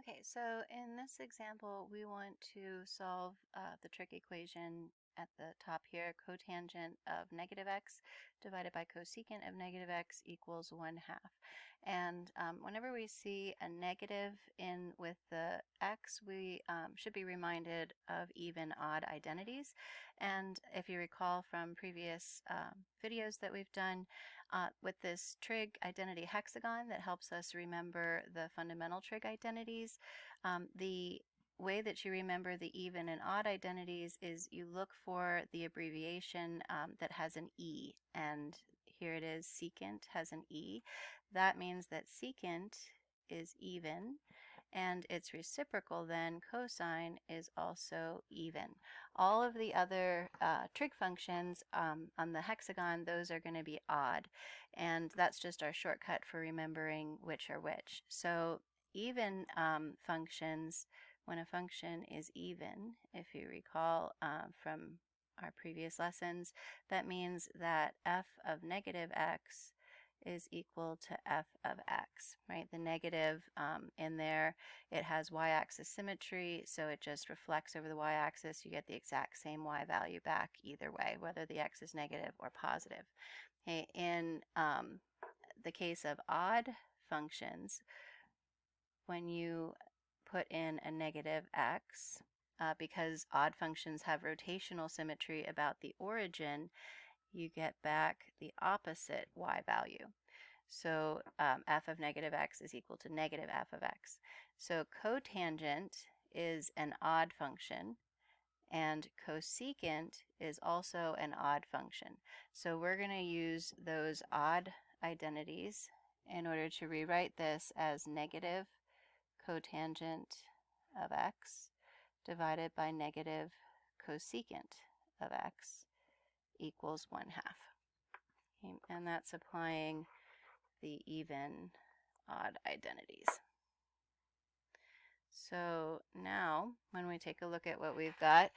Okay, so in this example, we want to solve the trig equation at the top here, cotangent of negative x divided by cosecant of negative x equals 1/2. And whenever we see a negative in with the x, we should be reminded of even odd identities. And if you recall from previous videos that we've done, with this trig identity hexagon that helps us remember the fundamental trig identities. The way that you remember the even and odd identities is you look for the abbreviation that has an E, and here it is, secant has an E. That means that secant is even, and its reciprocal then, cosine, is also even. All of the other trig functions on the hexagon, those are going to be odd, and that's just our shortcut for remembering which are which. So even functions, when a function is even, if you recall from our previous lessons, that means that f of negative x is equal to f of x, right? The negative in there, it has y-axis symmetry, so it just reflects over the y-axis. You get the exact same y value back either way, whether the x is negative or positive. Okay, in the case of odd functions, when you put in a negative x, because odd functions have rotational symmetry about the origin, you get back the opposite y value. So f of negative x is equal to negative f of x. So cotangent is an odd function, and cosecant is also an odd function. So we're going to use those odd identities in order to rewrite this as negative cotangent of x divided by negative cosecant of x equals 1/2. Okay, and that's applying the even odd identities. So now when we take a look at what we've got,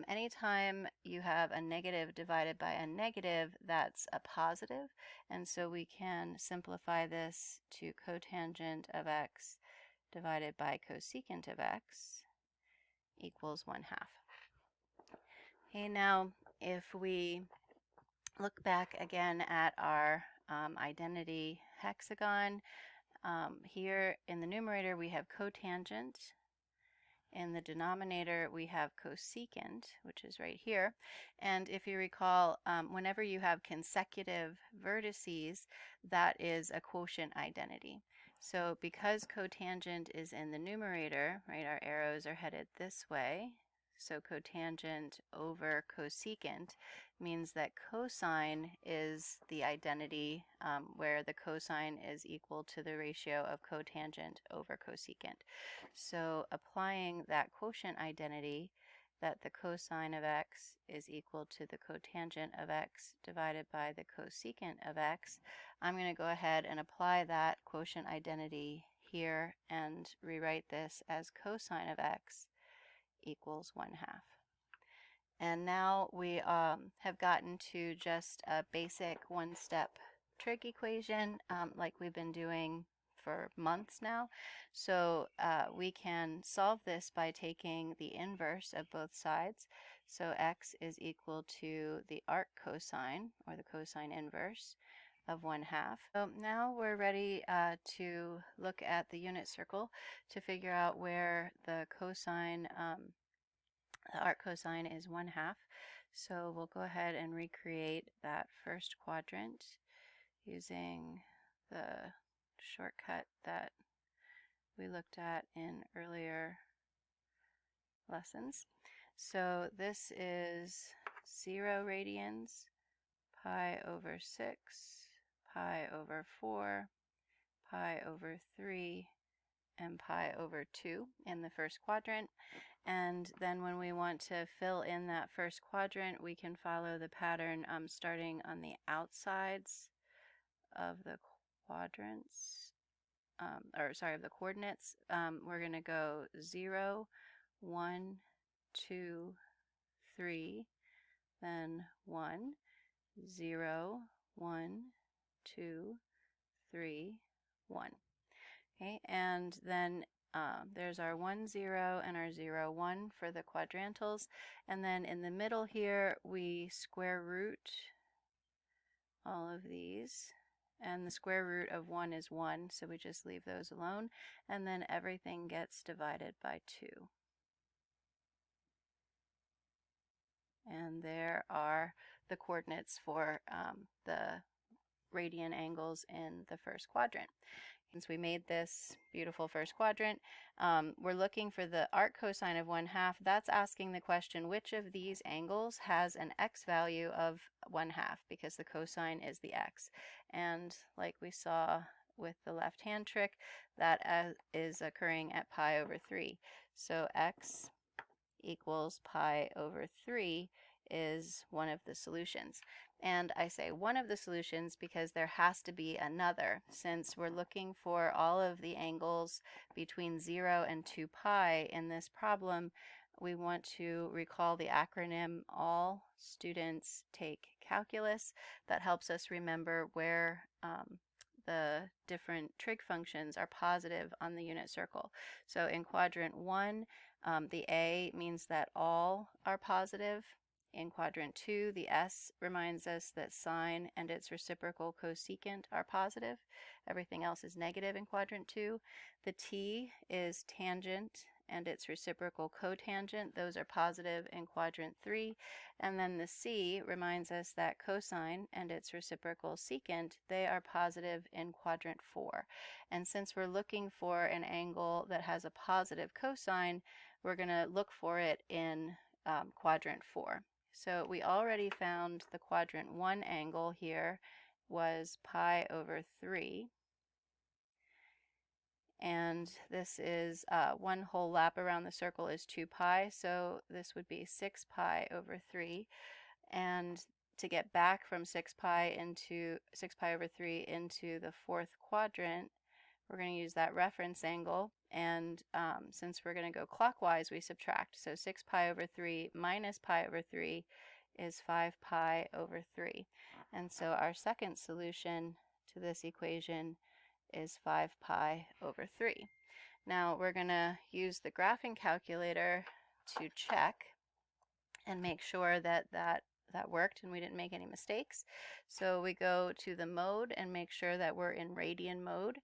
anytime you have a negative divided by a negative, that's a positive, and so we can simplify this to cotangent of x divided by cosecant of x equals 1/2. Okay, now if we look back again at our identity hexagon, here in the numerator we have cotangent. In the denominator we have cosecant, which is right here. And if you recall, whenever you have consecutive vertices, that is a quotient identity. So because cotangent is in the numerator, right, our arrows are headed this way. So cotangent over cosecant means that cosine is the identity where the cosine is equal to the ratio of cotangent over cosecant. So applying that quotient identity, that the cosine of x is equal to the cotangent of x divided by the cosecant of x, I'm going to go ahead and apply that quotient identity here and rewrite this as cosine of x equals 1/2. And now we have gotten to just a basic one-step trig equation like we've been doing for months now. So we can solve this by taking the inverse of both sides. So x is equal to the arc cosine, or the cosine inverse, of 1/2. So now we're ready to look at the unit circle to figure out where the cosine, the arc cosine is 1/2. So we'll go ahead and recreate that first quadrant using the shortcut that we looked at in earlier lessons. So this is 0 radians, pi over 6, pi over 4, pi over 3, and pi over 2 in the first quadrant. And then when we want to fill in that first quadrant, we can follow the pattern starting on the outsides of the quadrants, of the coordinates. We're going to go 0, 1, 2, 3, then 1, 0, 1, 2, 3, 1. Okay, and then there's our 1, 0, and our 0, 1 for the quadrantals. And then in the middle here, we square root all of these. And the square root of 1 is 1, so we just leave those alone. And then everything gets divided by 2. And there are the coordinates for the radian angles in the first quadrant. Since we made this beautiful first quadrant, we're looking for the arc cosine of 1/2. That's asking the question, which of these angles has an x value of 1/2, because the cosine is the x. And like we saw with the left-hand trick, that is occurring at pi over 3. So x equals pi over 3 is one of the solutions. And I say one of the solutions because there has to be another. Since we're looking for all of the angles between 0 and 2 pi in this problem, we want to recall the acronym All Students Take Calculus. That helps us remember where the different trig functions are positive on the unit circle. So in quadrant 1, the A means that all are positive. In quadrant 2, the S reminds us that sine and its reciprocal cosecant are positive. Everything else is negative in quadrant 2. The T is tangent and its reciprocal cotangent. Those are positive in quadrant 3. And then the C reminds us that cosine and its reciprocal secant, they are positive in quadrant 4. And since we're looking for an angle that has a positive cosine, we're going to look for it in quadrant 4. So we already found the quadrant 1 angle here was pi over 3. And this is one whole lap around the circle is 2 pi, so this would be 6 pi over 3. And to get back from 6 pi over 3 into the fourth quadrant, we're going to use that reference angle, and since we're going to go clockwise, we subtract. So 6 pi over 3 minus pi over 3 is 5 pi over 3. And so our second solution to this equation is 5 pi over 3. Now we're going to use the graphing calculator to check and make sure that worked and we didn't make any mistakes. So we go to the mode and make sure that we're in radian mode.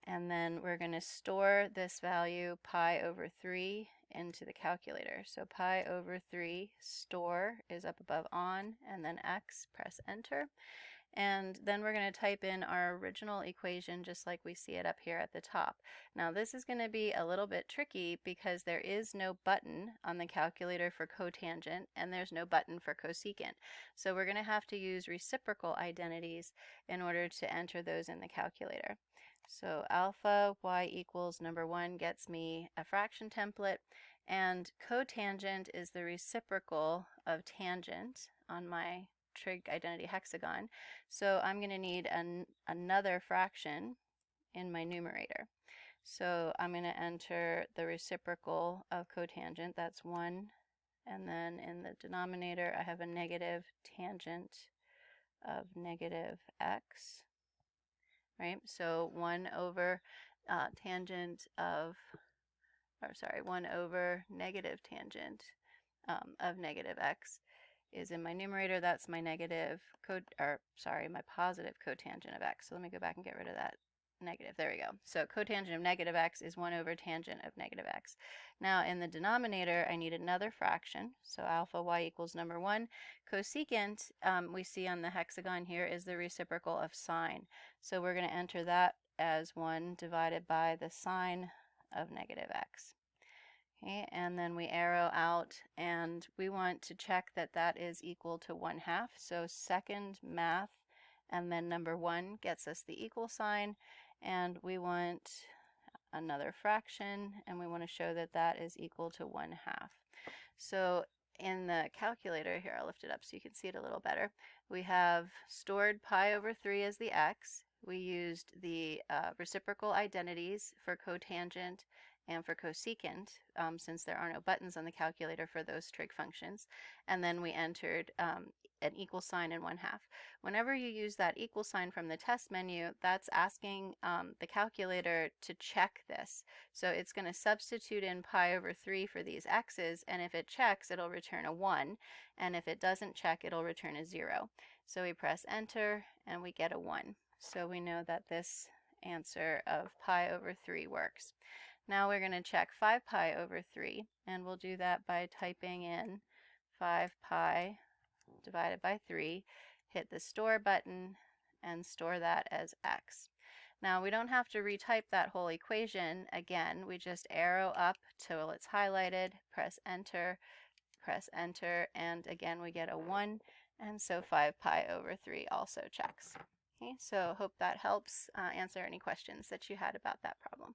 And then we're going to store this value, pi over 3, into the calculator. So pi over 3 store is up above on, and then x, press enter. And then we're going to type in our original equation just like we see it up here at the top. Now this is going to be a little bit tricky because there is no button on the calculator for cotangent and there's no button for cosecant. So we're going to have to use reciprocal identities in order to enter those in the calculator. So alpha y equals number 1 gets me a fraction template, and cotangent is the reciprocal of tangent on my Trig Identity Hexagon. So I'm going to need another fraction in my numerator. So I'm going to enter the reciprocal of cotangent, that's 1, and then in the denominator I have a negative tangent of negative x. Right, so 1 over 1 over negative tangent of negative x is in my numerator. That's my my positive cotangent of x. So let me go back and get rid of that negative. There we go. So cotangent of negative x is 1 over tangent of negative x. Now in the denominator, I need another fraction. So alpha y equals number 1. Cosecant, we see on the hexagon here, is the reciprocal of sine. So we're going to enter that as 1 divided by the sine of negative x. Okay, and then we arrow out, and we want to check that that is equal to 1/2. So second math, and then number 1 gets us the equal sign, and we want another fraction, and we want to show that that is equal to 1/2. So in the calculator here, I'll lift it up so you can see it a little better. We have stored pi over 3 as the x. We used the reciprocal identities for cotangent and for cosecant, since there are no buttons on the calculator for those trig functions. And then we entered an equal sign and 1/2. Whenever you use that equal sign from the test menu, that's asking the calculator to check this. So it's going to substitute in pi over 3 for these x's, and if it checks, it'll return a 1, and if it doesn't check, it'll return a 0. So we press enter, and we get a 1. So we know that this answer of pi over 3 works. Now we're going to check 5 pi over 3, and we'll do that by typing in 5 pi divided by 3, hit the store button, and store that as x. Now we don't have to retype that whole equation again. We just arrow up till it's highlighted, press enter, and again we get a 1, and so 5 pi over 3 also checks. Okay, so hope that helps answer any questions that you had about that problem.